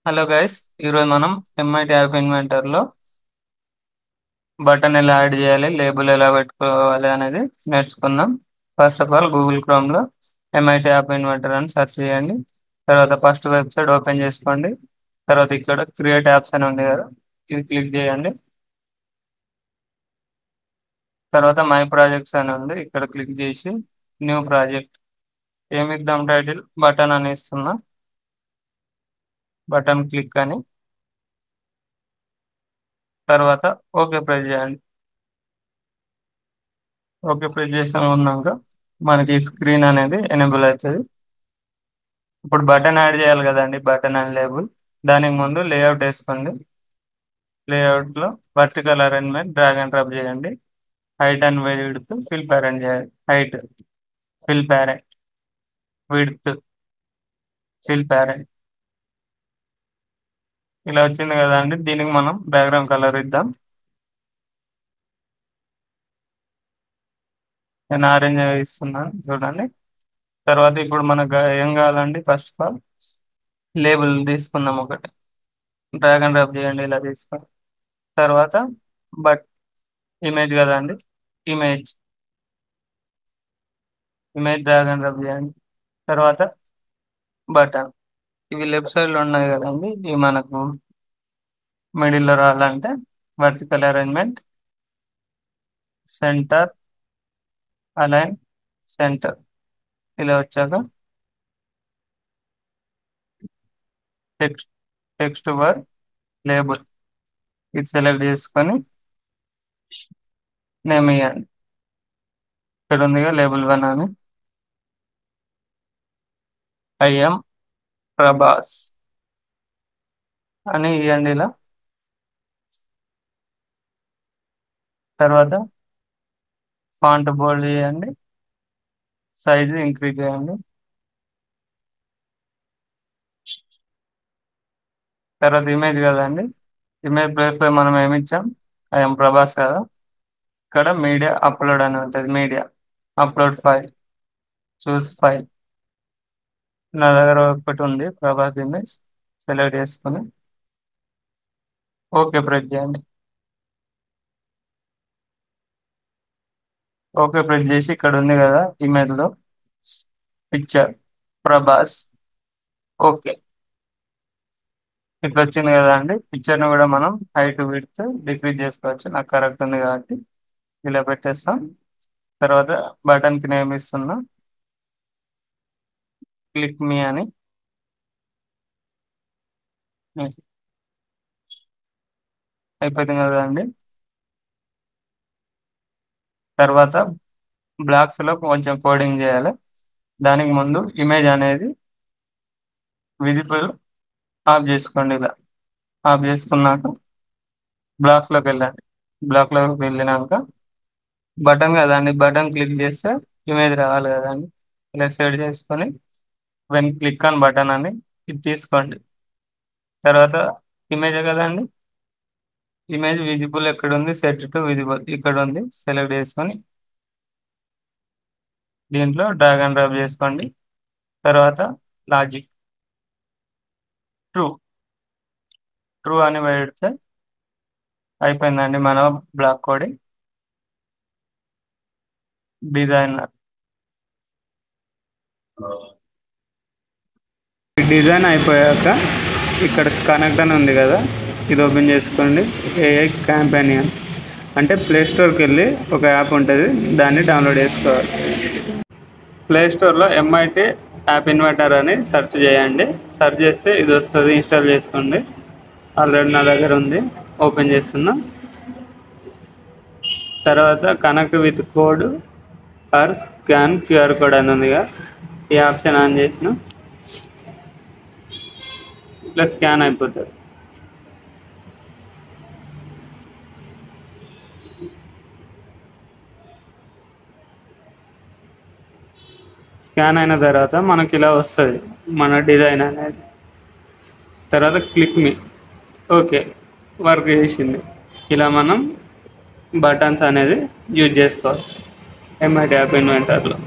Hello guys, ఈరోజు మనం MIT app ఇన్వెంటర్లో బటన్ ఎలా యాడ్ చేయాలి, లేబుల్ ఎలా పెట్టుకోవాలి అనేది నేర్చుకుందాం. ఫస్ట్ ఆఫ్ ఆల్ గూగుల్ క్రోమ్లో ఎంఐ ట్యాబ్ ఇన్వెంటర్ అని సెర్చ్ చేయండి. తర్వాత ఫస్ట్ వెబ్సైట్ ఓపెన్ చేసుకోండి. తర్వాత ఇక్కడ క్రియేట్ యాప్స్ అని ఉంది కదా, ఇది క్లిక్ చేయండి. తర్వాత మై ప్రాజెక్ట్స్ అని ఉంది, ఇక్కడ క్లిక్ చేసి న్యూ ప్రాజెక్ట్ ఏమి ఇద్దాం, టైటిల్ బటన్ అని ఇస్తున్నా. బటన్ క్లిక్ అని తర్వాత ఓకే ప్రెస్ చేయండి. ఓకే ప్రెస్ చేసిన ఉన్నాక మనకి స్క్రీన్ అనేది ఎనేబుల్ అవుతుంది. ఇప్పుడు బటన్ యాడ్ చేయాలి కదండి, బటన్ అండ్ లేబుల్. దానికి ముందు లేఅవుట్ వేసుకోండి. లేఅవుట్లో vertical arrangement drag and drop చేయండి. Height and width fill parent చేయాలి. Height fill parent, width fill parent. ఇలా వచ్చింది కదా అండి. దీనికి మనం బ్యాక్గ్రౌండ్ కలర్ ఇద్దాం. నేను ఆరెంజ్ ఇస్తున్నాను చూడండి. తర్వాత ఇప్పుడు మనకు ఏం కావాలండి, ఫస్ట్ ఆఫ్ ఆల్ లేబుల్ తీసుకుందాం. ఒకటి డ్రాగ్ అండ్ డ్రాప్ చేయండి, ఇలా తీసుకోండి. తర్వాత బట్ ఇమేజ్ కదండి, image image drag and drop చేయండి. తర్వాత బటన్, ఇవి లెఫ్ట్ సైడ్లో ఉన్నాయి కదండి, ఇవి మనకు మిడిల్లో రావాలంటే vertical arrangement, centre, align, centre. ఇలా వచ్చాక టెక్స్ట్ టెక్స్ట్ వర్ లేబుల్ ఇది సెలెక్ట్ చేసుకొని నేమ్ ఇవ్వండి. ఇక్కడ ఉందిగా లేబుల్ 1 అని, ఐఎం ప్రభాస్ అని ఇవ్వండి ఇలా. తర్వాత ఫాంట్ బోల్డ్ చేయండి, సైజ్ ఇంక్రీజ్ చేయండి. తర్వాత ఇమేజ్ కదండి, ఇమేజ్ ప్లేస్లో మనం ఏమి ఇచ్చాం, ఐఎం ప్రభాస్ కదా. ఇక్కడ మీడియా అప్లోడ్ అని ఉంటుంది, మీడియా అప్లోడ్ ఫైల్, చూస్ ఫైల్. నా దగ్గర ఒకటి ఉంది ప్రభాస్ ఇమేజ్, సెలెక్ట్ చేసుకుని ఓకే ప్రెస్ చేయండి. ఓకే ప్రెస్ చేసి ఇక్కడ ఉంది కదా ఇమేజ్లో పిక్చర్ ప్రభాస్, ఓకే. ఇట్లా వచ్చింది కదా అండి. పిక్చర్ని కూడా మనం హైట్ విడ్త్ డిక్రీజ్ చేసుకోవచ్చు. నాకు కరెక్ట్ ఉంది కాబట్టి ఇలా పెట్టేస్తాం. తర్వాత బటన్కి నేమ్ ఇస్తున్నా, క్లిక్ మీ అని. అయిపోతుంది కదా అండి. తర్వాత బ్లాక్స్లో కొంచెం కోడింగ్ చేయాలి. దానికి ముందు ఇమేజ్ అనేది విజిబుల్ ఆఫ్ చేసుకోండి. ఇలా ఆఫ్ చేసుకున్నాక బ్లాక్స్లోకి వెళ్ళండి. బ్లాక్లోకి వెళ్ళినాక బటన్ కదండి, బటన్ క్లిక్ చేస్తే ఇమేజ్ రావాలి కదండి. ఇలా సెట్ చేసుకొని వెన్ క్లిక్ ఆన్ బటన్ అని ఇది తీసుకోండి. తర్వాత ఇమేజ్ కదండి, ఇమేజ్ విజిబుల్ ఎక్కడ ఉంది, సెట్ టు విజిబుల్ ఇక్కడ ఉంది, సెలెక్ట్ చేసుకొని దీంట్లో డ్రాగ్ అండ్ డ్రాప్ చేసుకోండి. తర్వాత లాజిక్ ట్రూ, ట్రూ అని పెడితే అయిపోయిందండి మన బ్లాక్ కోడింగ్. డిజైనర్, ఈ డిజైన్ అయిపోయాక ఇక్కడ కనెక్ట్ అని ఉంది కదా, ఇది ఓపెన్ చేసుకోండి. ఏఐ క్యాంపెయిన్ అంటే ప్లే స్టోర్కి వెళ్ళి ఒక యాప్ ఉంటుంది, దాన్ని డౌన్లోడ్ చేసుకోవాలి. ప్లే స్టోర్లో ఎంఐటి యాప్ ఇన్వర్టర్ అని సెర్చ్ చేయండి. సెర్చ్ చేస్తే ఇది వస్తుంది, ఇన్స్టాల్ చేసుకోండి. ఆల్రెడీ నా దగ్గర ఉంది, ఓపెన్ చేస్తున్నా. తర్వాత connect with code or scan QR code అని ఉందిగా, ఈ ఆప్షన్ ఆన్ చేసిన ఇట్లా స్కాన్ అయిపోతుంది. స్కాన్ అయిన తర్వాత మనకి ఇలా వస్తుంది మన డిజైన్ అనేది. తర్వాత క్లిక్ మీ, ఓకే వర్క్ చేసింది. ఇలా మనం బటన్స్ అనేది యూజ్ చేసుకోవచ్చు ఎంఐ ట్యాబ్ ఇన్వెంటర్లో.